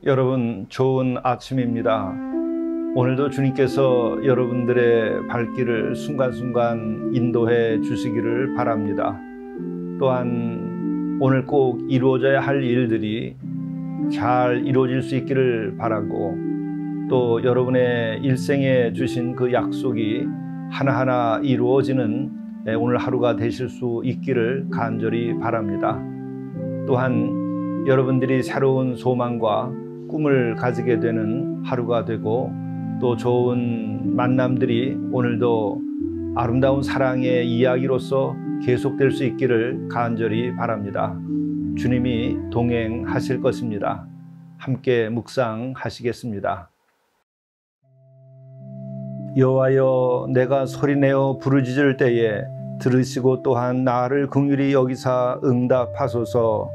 여러분, 좋은 아침입니다. 오늘도 주님께서 여러분들의 발길을 순간순간 인도해 주시기를 바랍니다. 또한 오늘 꼭 이루어져야 할 일들이 잘 이루어질 수 있기를 바라고, 또 여러분의 일생에 주신 그 약속이 하나하나 이루어지는 오늘 하루가 되실 수 있기를 간절히 바랍니다. 또한 여러분들이 새로운 소망과 꿈을 가지게 되는 하루가 되고, 또 좋은 만남들이 오늘도 아름다운 사랑의 이야기로서 계속될 수 있기를 간절히 바랍니다. 주님이 동행하실 것입니다. 함께 묵상하시겠습니다. 여호와여, 내가 소리내어 부르짖을 때에 들으시고 또한 나를 긍휼히 여기사 응답하소서.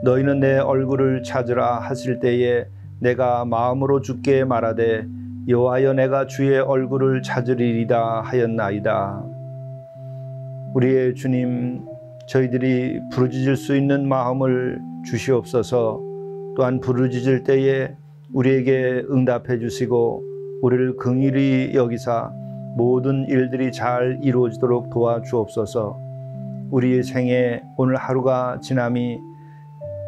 너희는 내 얼굴을 찾으라 하실 때에 내가 마음으로 주께 말하되 여호와여, 내가 주의 얼굴을 찾으리이다 하였나이다. 우리의 주님, 저희들이 부르짖을 수 있는 마음을 주시옵소서. 또한 부르짖을 때에 우리에게 응답해 주시고 우리를 긍휼히 여기사 모든 일들이 잘 이루어지도록 도와주옵소서. 우리의 생에 오늘 하루가 지남이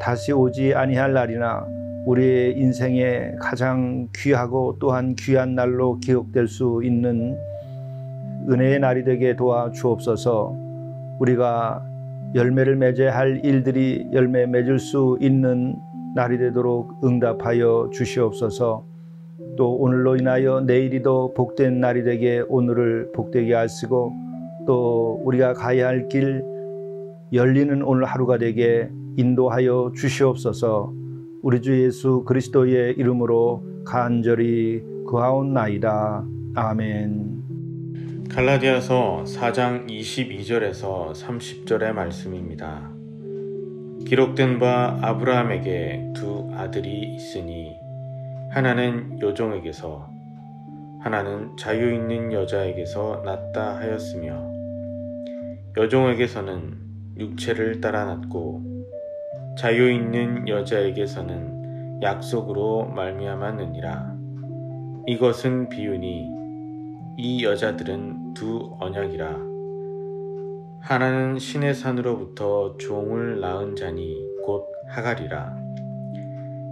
다시 오지 아니할 날이나 우리의 인생에 가장 귀하고 또한 귀한 날로 기억될 수 있는 은혜의 날이 되게 도와주옵소서. 우리가 열매를 맺어야 할 일들이 열매 맺을 수 있는 날이 되도록 응답하여 주시옵소서. 또 오늘로 인하여 내일이 더 복된 날이 되게 오늘을 복되게 하시고, 또 우리가 가야 할 길 열리는 오늘 하루가 되게 인도하여 주시옵소서. 우리 주 예수 그리스도의 이름으로 간절히 구하옵나이다. 아멘. 갈라디아서 4장 22절에서 30절의 말씀입니다. 기록된 바 아브라함에게 두 아들이 있으니 하나는 여종에게서 하나는 자유 있는 여자에게서 났다 하였으며, 여종에게서는 육체를 따라 났고 자유 있는 여자에게서는 약속으로 말미암았느니라. 이것은 비유니 이 여자들은 두 언약이라. 하나는 신의 산으로부터 종을 낳은 자니 곧 하갈이라.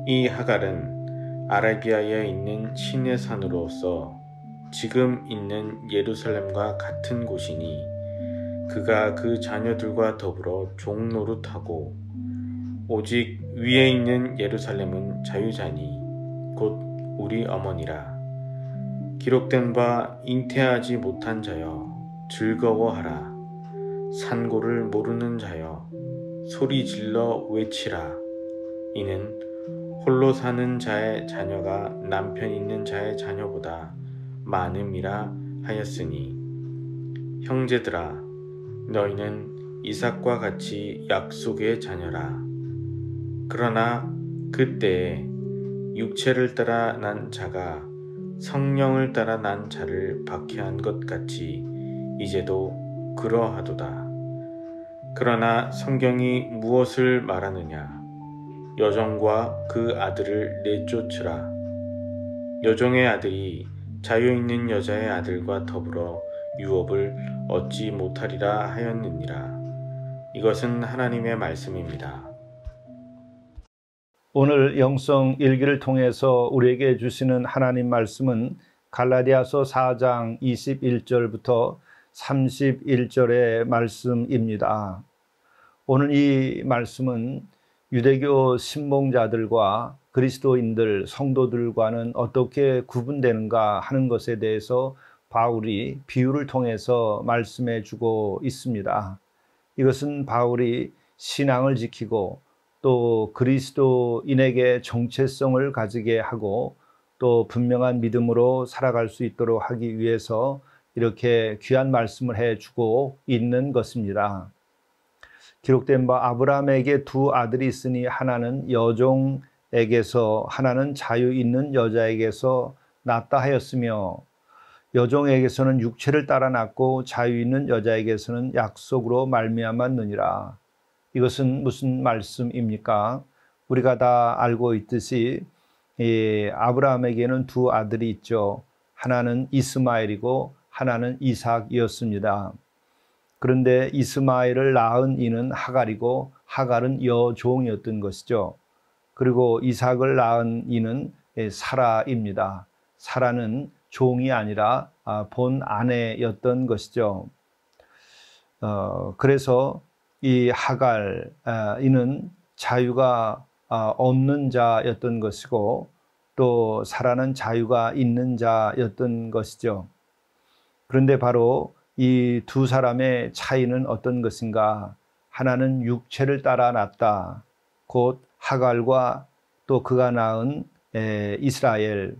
이 하갈은 아라비아에 있는 신의 산으로서 지금 있는 예루살렘과 같은 곳이니, 그가 그 자녀들과 더불어 종 노릇하고, 오직 위에 있는 예루살렘은 자유자니 곧 우리 어머니라. 기록된 바 잉태하지 못한 자여 즐거워하라. 산고를 모르는 자여 소리 질러 외치라. 이는 홀로 사는 자의 자녀가 남편 있는 자의 자녀보다 많음이라 하였으니, 형제들아, 너희는 이삭과 같이 약속의 자녀라. 그러나 그때에 육체를 따라 난 자가 성령을 따라 난 자를 박해한 것 같이 이제도 그러하도다. 그러나 성경이 무엇을 말하느냐? 여종과 그 아들을 내쫓으라. 여종의 아들이 자유 있는 여자의 아들과 더불어 유업을 얻지 못하리라 하였느니라. 이것은 하나님의 말씀입니다. 오늘 영성 일기를 통해서 우리에게 주시는 하나님 말씀은 갈라디아서 4장 21절부터 31절의 말씀입니다. 오늘 이 말씀은 유대교 신봉자들과 그리스도인들, 성도들과는 어떻게 구분되는가 하는 것에 대해서 바울이 비유를 통해서 말씀해 주고 있습니다. 이것은 바울이 신앙을 지키고 또 그리스도인에게 정체성을 가지게 하고 또 분명한 믿음으로 살아갈 수 있도록 하기 위해서 이렇게 귀한 말씀을 해주고 있는 것입니다. 기록된 바 아브라함에게 두 아들이 있으니 하나는 여종에게서 하나는 자유 있는 여자에게서 낳았다 하였으며, 여종에게서는 육체를 따라 낳고 자유 있는 여자에게서는 약속으로 말미암았느니라. 이것은 무슨 말씀입니까? 우리가 다 알고 있듯이 아브라함에게는 두 아들이 있죠. 하나는 이스마엘이고 하나는 이삭이었습니다. 그런데 이스마엘을 낳은 이는 하갈이고 하갈은 여종이었던 것이죠. 그리고 이삭을 낳은 이는 사라입니다. 사라는 종이 아니라 본 아내였던 것이죠. 그래서 이 하갈 이는 자유가 없는 자였던 것이고 또 사라는 자유가 있는 자였던 것이죠. 그런데 바로 이 두 사람의 차이는 어떤 것인가? 하나는 육체를 따라 낳았다. 곧 하갈과 또 그가 낳은 이스라엘,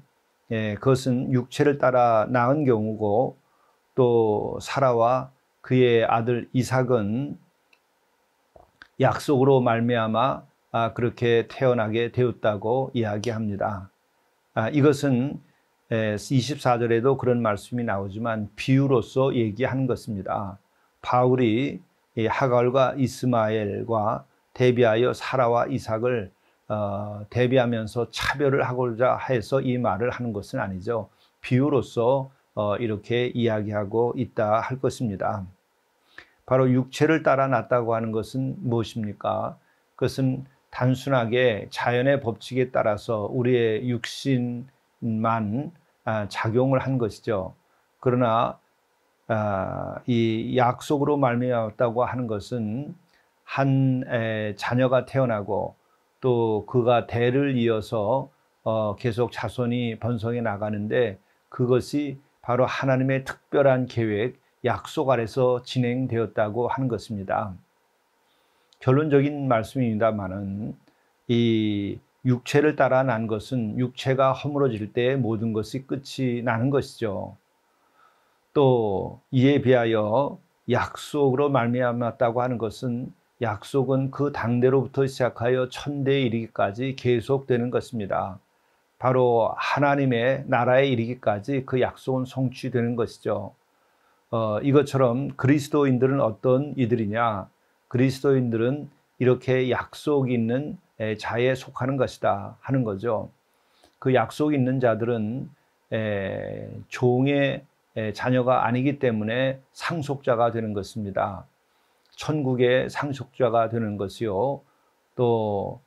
그것은 육체를 따라 낳은 경우고 또 사라와 그의 아들 이삭은 약속으로 말미암아 그렇게 태어나게 되었다고 이야기합니다. 이것은 24절에도 그런 말씀이 나오지만 비유로서 얘기한 것입니다. 바울이 하갈과 이스마엘과 대비하여 사라와 이삭을 대비하면서 차별을 하고자 해서 이 말을 하는 것은 아니죠. 비유로서 이렇게 이야기하고 있다 할 것입니다. 바로 육체를 따라 낳았다고 하는 것은 무엇입니까? 그것은 단순하게 자연의 법칙에 따라서 우리의 육신만 작용을 한 것이죠. 그러나 이 약속으로 말미암았다고 하는 것은 한 자녀가 태어나고 또 그가 대를 이어서 계속 자손이 번성해 나가는데 그것이 바로 하나님의 특별한 계획, 약속 아래서 진행되었다고 하는 것입니다. 결론적인 말씀입니다만은 이 육체를 따라 난 것은 육체가 허물어질 때 모든 것이 끝이 나는 것이죠. 또 이에 비하여 약속으로 말미암았다고 하는 것은 약속은 그 당대로부터 시작하여 천대에 이르기까지 계속되는 것입니다. 바로 하나님의 나라에 이르기까지 그 약속은 성취되는 것이죠. 이것처럼 그리스도인들은 어떤 이들이냐? 그리스도인들은 이렇게 약속이 있는 자에 속하는 것이다 하는 거죠. 그 약속이 있는 자들은 종의 자녀가 아니기 때문에 상속자가 되는 것입니다. 천국의 상속자가 되는 것이요. 또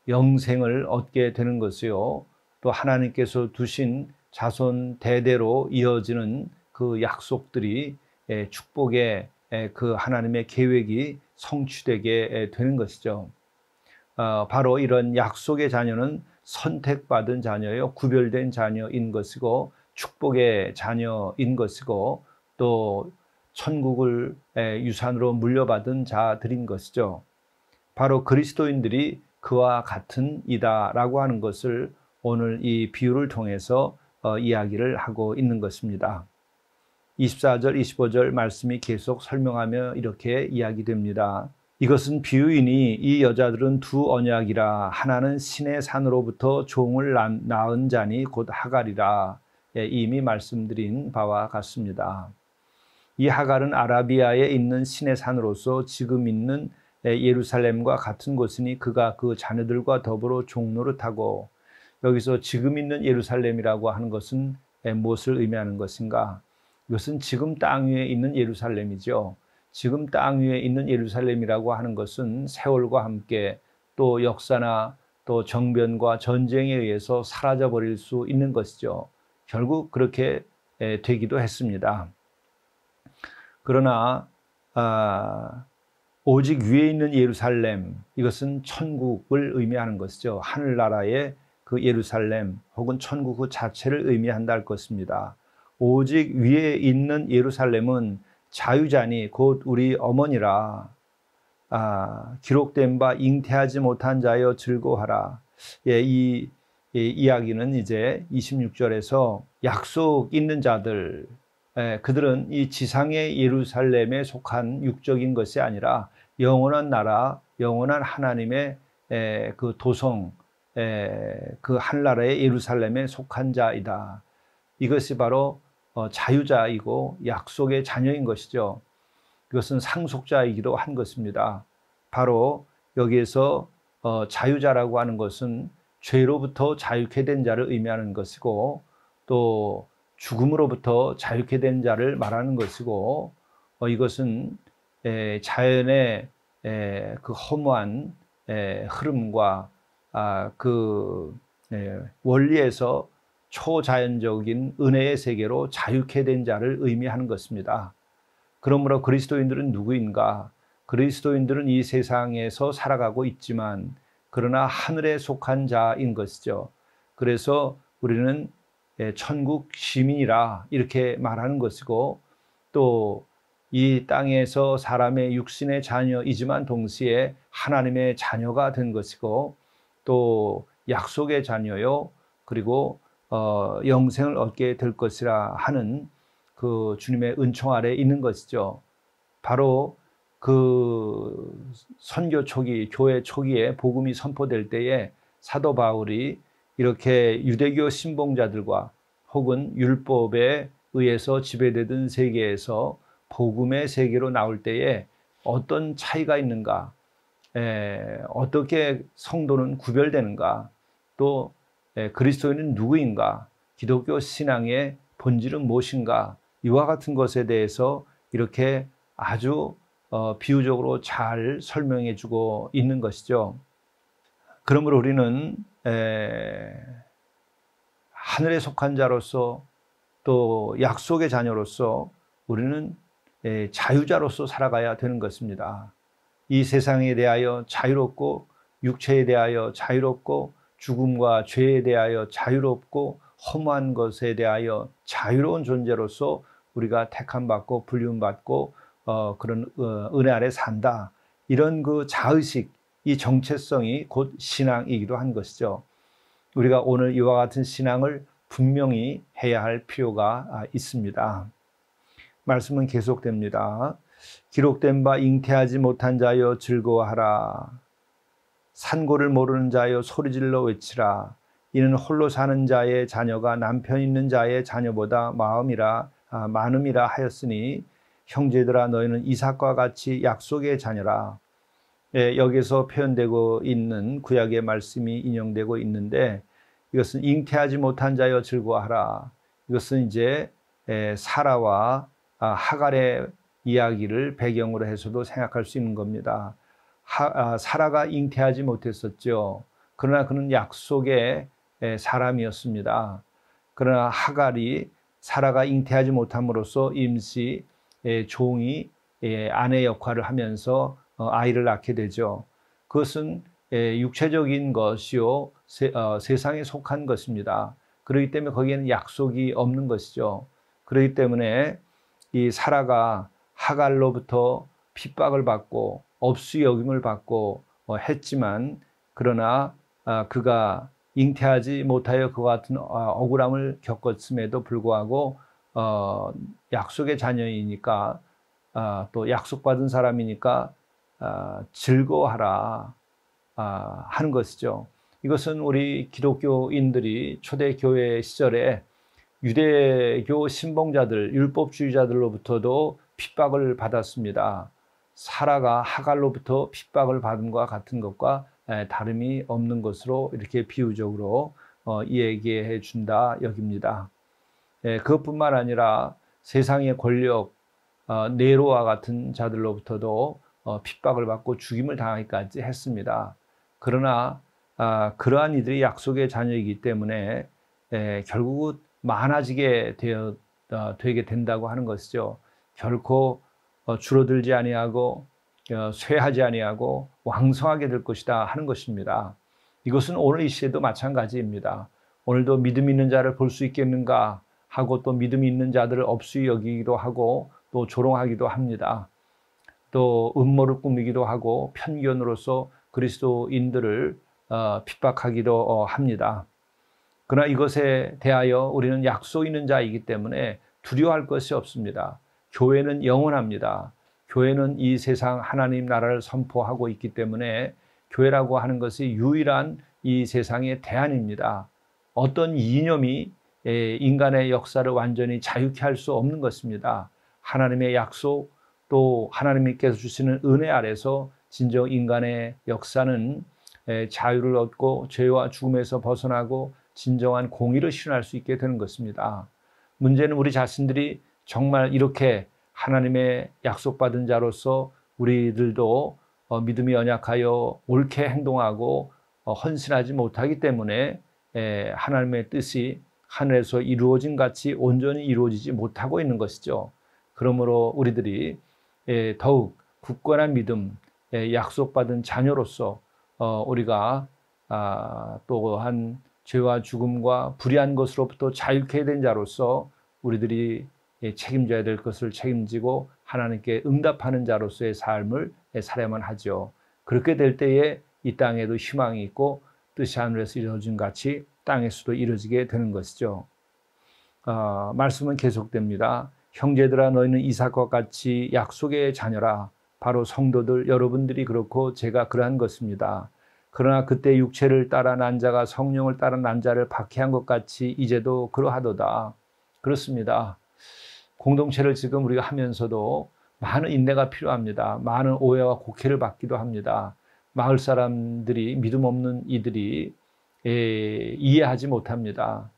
영생을 얻게 되는 것이요. 또 하나님께서 두신 자손 대대로 이어지는 그 약속들이 축복의 그 하나님의 계획이 성취되게 되는 것이죠. 바로 이런 약속의 자녀는 선택받은 자녀요, 구별된 자녀인 것이고 축복의 자녀인 것이고 또 천국을 유산으로 물려받은 자들인 것이죠. 바로 그리스도인들이 그와 같은 이다라고 하는 것을 오늘 이 비유를 통해서 이야기를 하고 있는 것입니다. 24절, 25절 말씀이 계속 설명하며 이렇게 이야기됩니다. 이것은 비유이니 이 여자들은 두 언약이라 하나는 신의 산으로부터 종을 낳은 자니 곧 하갈이라 이미 말씀드린 바와 같습니다. 이 하갈은 아라비아에 있는 신의 산으로서 지금 있는 예루살렘과 같은 곳이니 그가 그 자녀들과 더불어 종노릇하고 여기서 지금 있는 예루살렘이라고 하는 것은 무엇을 의미하는 것인가? 이것은 지금 땅 위에 있는 예루살렘이죠. 지금 땅 위에 있는 예루살렘이라고 하는 것은 세월과 함께 또 역사나 또 정변과 전쟁에 의해서 사라져 버릴 수 있는 것이죠. 결국 그렇게 되기도 했습니다. 그러나 오직 위에 있는 예루살렘, 이것은 천국을 의미하는 것이죠. 하늘나라의 그 예루살렘 혹은 천국 그 자체를 의미한다 할 것입니다. 오직 위에 있는 예루살렘은 자유자니 곧 우리 어머니라. 기록된 바 잉태하지 못한 자여 즐거워하라. 이 이야기는 이제 26절에서 약속 있는 자들, 그들은 이 지상의 예루살렘에 속한 육적인 것이 아니라 영원한 나라, 영원한 하나님의 그 도성, 그 하늘나라의 예루살렘에 속한 자이다. 이것이 바로 자유자이고 약속의 자녀인 것이죠. 이것은 상속자이기도 한 것입니다. 바로 여기에서 자유자라고 하는 것은 죄로부터 자유케 된 자를 의미하는 것이고 또 죽음으로부터 자유케 된 자를 말하는 것이고 이것은 자연의 그 허무한 흐름과 그 원리에서 초자연적인 은혜의 세계로 자유케 된 자를 의미하는 것입니다. 그러므로 그리스도인들은 누구인가? 그리스도인들은 이 세상에서 살아가고 있지만 그러나 하늘에 속한 자인 것이죠. 그래서 우리는 천국 시민이라 이렇게 말하는 것이고 또 이 땅에서 사람의 육신의 자녀이지만 동시에 하나님의 자녀가 된 것이고 또 약속의 자녀요 그리고 영생을 얻게 될 것이라 하는 그 주님의 은총 아래 있는 것이죠. 바로 그 선교 초기, 교회 초기에 복음이 선포될 때에 사도 바울이 이렇게 유대교 신봉자들과 혹은 율법에 의해서 지배되던 세계에서 복음의 세계로 나올 때에 어떤 차이가 있는가, 어떻게 성도는 구별되는가, 또 그리스도인은 누구인가, 기독교 신앙의 본질은 무엇인가, 이와 같은 것에 대해서 이렇게 아주 비유적으로 잘 설명해 주고 있는 것이죠. 그러므로 우리는 하늘에 속한 자로서 또 약속의 자녀로서 우리는 자유자로서 살아가야 되는 것입니다. 이 세상에 대하여 자유롭고 육체에 대하여 자유롭고 죽음과 죄에 대하여 자유롭고 허무한 것에 대하여 자유로운 존재로서 우리가 택함받고 불륜받고 그런 은혜 아래 산다. 이런 그 자의식, 이 정체성이 곧 신앙이기도 한 것이죠. 우리가 오늘 이와 같은 신앙을 분명히 해야 할 필요가 있습니다. 말씀은 계속됩니다. 기록된 바 잉태하지 못한 자여 즐거워하라. 산고를 모르는 자여 소리질러 외치라. 이는 홀로 사는 자의 자녀가 남편 있는 자의 자녀보다 많음이라 하였으니 형제들아 너희는 이삭과 같이 약속의 자녀라. 여기서 표현되고 있는 구약의 말씀이 인용되고 있는데 이것은 잉태하지 못한 자여 즐거워하라. 이것은 이제 사라와 하갈의 이야기를 배경으로 해서도 생각할 수 있는 겁니다. 사라가 잉태하지 못했었죠. 그러나 그는 약속의 사람이었습니다. 그러나 하갈이 사라가 잉태하지 못함으로써 임시 종이 아내 역할을 하면서 아이를 낳게 되죠. 그것은 육체적인 것이요 세상에 속한 것입니다. 그렇기 때문에 거기에는 약속이 없는 것이죠. 그렇기 때문에 이 사라가 하갈로부터 핍박을 받고 업수 여김을 받고 했지만 그러나 그가 잉태하지 못하여 그와 같은 억울함을 겪었음에도 불구하고 약속의 자녀이니까 또 약속받은 사람이니까 즐거워하라 하는 것이죠. 이것은 우리 기독교인들이 초대교회 시절에 유대교 신봉자들, 율법주의자들로부터도 핍박을 받았습니다. 사라가 하갈로부터 핍박을 받은 것과 같은 것과 다름이 없는 것으로 이렇게 비유적으로 얘기해 준다 여깁니다. 그것뿐만 아니라 세상의 권력, 네로와 같은 자들로부터도 핍박을 받고 죽임을 당하기까지 했습니다. 그러나 그러한 이들이 약속의 자녀이기 때문에 결국은 많아지게 되게 된다고 하는 것이죠. 결코 줄어들지 아니하고 쇠하지 아니하고 왕성하게 될 것이다 하는 것입니다. 이것은 오늘 이 시대도 마찬가지입니다. 오늘도 믿음 있는 자를 볼 수 있겠는가 하고 또 믿음 있는 자들을 업수히 여기기도 하고 또 조롱하기도 합니다. 또 음모를 꾸미기도 하고 편견으로서 그리스도인들을 핍박하기도 합니다. 그러나 이것에 대하여 우리는 약속 있는 자이기 때문에 두려워할 것이 없습니다. 교회는 영원합니다. 교회는 이 세상 하나님 나라를 선포하고 있기 때문에 교회라고 하는 것이 유일한 이 세상의 대안입니다. 어떤 이념이 인간의 역사를 완전히 자유케 할 수 없는 것입니다. 하나님의 약속 또 하나님께서 주시는 은혜 아래서 진정 인간의 역사는 자유를 얻고 죄와 죽음에서 벗어나고 진정한 공의를 실현할 수 있게 되는 것입니다. 문제는 우리 자신들이 정말 이렇게 하나님의 약속받은 자로서 우리들도 믿음이 연약하여 옳게 행동하고 헌신하지 못하기 때문에 하나님의 뜻이 하늘에서 이루어진 같이 온전히 이루어지지 못하고 있는 것이죠. 그러므로 우리들이 더욱 굳건한 믿음, 약속받은 자녀로서 우리가 또한 죄와 죽음과 불의한 것으로부터 자유케 된 자로서 우리들이 책임져야 될 것을 책임지고 하나님께 응답하는 자로서의 삶을 살아야만 하죠. 그렇게 될 때에 이 땅에도 희망이 있고 뜻이 하늘에서 이루어진 같이 땅에서도 이루어지게 되는 것이죠. 말씀은 계속됩니다. 형제들아 너희는 이삭과 같이 약속의 자녀라. 바로 성도들 여러분들이 그렇고 제가 그러한 것입니다. 그러나 그때 육체를 따라 난 자가 성령을 따라 난 자를 박해한 것 같이 이제도 그러하도다. 그렇습니다. 공동체를 지금 우리가 하면서도 많은 인내가 필요합니다. 많은 오해와 곡해를 받기도 합니다. 마을 사람들이 믿음 없는 이들이 이해하지 못합니다.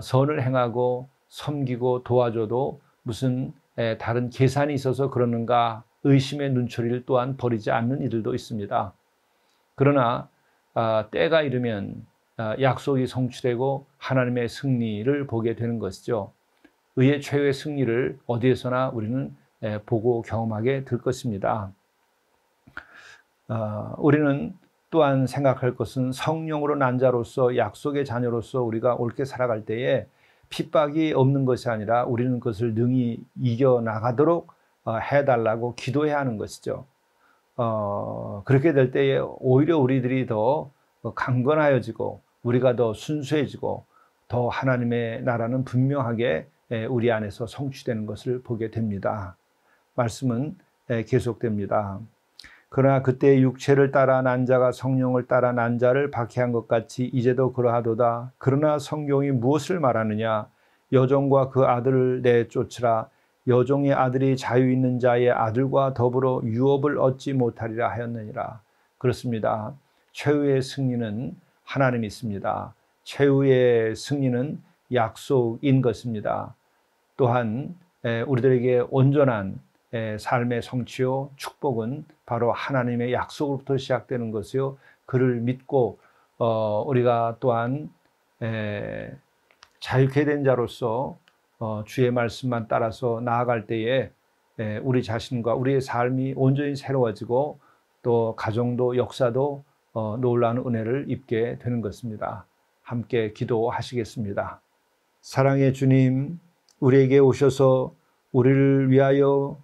선을 행하고 섬기고 도와줘도 무슨 다른 계산이 있어서 그러는가 의심의 눈초리를 또한 버리지 않는 이들도 있습니다. 그러나 때가 이르면 약속이 성취되고 하나님의 승리를 보게 되는 것이죠. 의의 최후의 승리를 어디에서나 우리는 보고 경험하게 될 것입니다. 우리는 또한 생각할 것은 성령으로 난 자로서 약속의 자녀로서 우리가 옳게 살아갈 때에 핍박이 없는 것이 아니라 우리는 그것을 능히 이겨나가도록 해달라고 기도해야 하는 것이죠. 그렇게 될 때에 오히려 우리들이 더 강건하여지고 우리가 더 순수해지고 더 하나님의 나라는 분명하게 우리 안에서 성취되는 것을 보게 됩니다. 말씀은 계속됩니다. 그러나 그때 육체를 따라 난 자가 성령을 따라 난 자를 박해한 것 같이 이제도 그러하도다. 그러나 성경이 무엇을 말하느냐? 여종과 그 아들을 내쫓으라. 여종의 아들이 자유 있는 자의 아들과 더불어 유업을 얻지 못하리라 하였느니라. 그렇습니다. 최후의 승리는 하나님이 있습니다. 최후의 승리는 약속인 것입니다. 또한 우리들에게 온전한 삶의 성취요 축복은 바로 하나님의 약속으로부터 시작되는 것이요. 그를 믿고 우리가 또한 자유케 된 자로서 주의 말씀만 따라서 나아갈 때에 우리 자신과 우리의 삶이 온전히 새로워지고 또 가정도 역사도 놀라운 은혜를 입게 되는 것입니다. 함께 기도하시겠습니다. 사랑의 주님, 우리에게 오셔서 우리를 위하여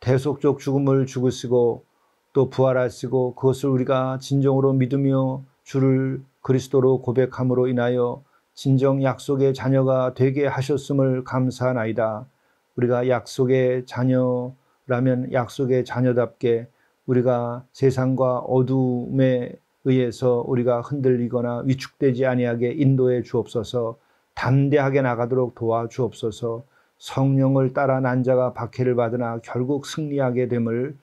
대속적 죽음을 죽으시고 또 부활하시고 그것을 우리가 진정으로 믿으며 주를 그리스도로 고백함으로 인하여 진정 약속의 자녀가 되게 하셨음을 감사하나이다. 우리가 약속의 자녀라면 약속의 자녀답게 우리가 세상과 어둠에 의해서 우리가 흔들리거나 위축되지 아니하게 인도해 주옵소서. 담대하게 나가도록 도와주옵소서. 성령을 따라 난 자가 박해를 받으나 결국 승리하게 됨을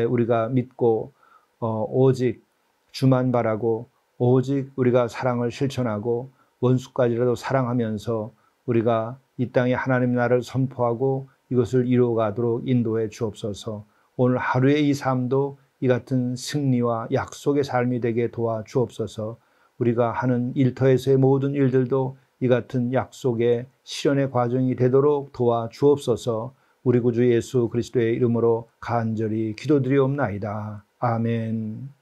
우리가 믿고 오직 주만 바라고 오직 우리가 사랑을 실천하고 원수까지라도 사랑하면서 우리가 이 땅에 하나님 나라를 선포하고 이것을 이루어가도록 인도해 주옵소서. 오늘 하루의 이 삶도 이 같은 승리와 약속의 삶이 되게 도와주옵소서. 우리가 하는 일터에서의 모든 일들도 이 같은 약속의 실현의 과정이 되도록 도와주옵소서. 우리 구주 예수 그리스도의 이름으로 간절히 기도드리옵나이다. 아멘.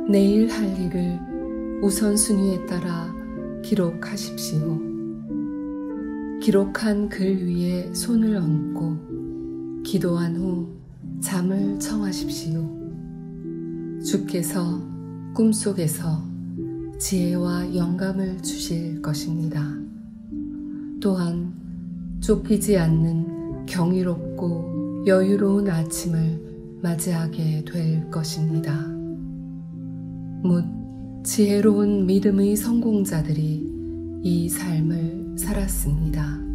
내일 할 일을 우선순위에 따라 기록하십시오. 기록한 글 위에 손을 얹고 기도한 후 잠을 청하십시오. 주께서 꿈속에서 지혜와 영감을 주실 것입니다. 또한 쫓기지 않는 경이롭고 여유로운 아침을 맞이하게 될 것입니다. 묻 지혜로운 믿음의 성공자들이 이 삶을 살았습니다.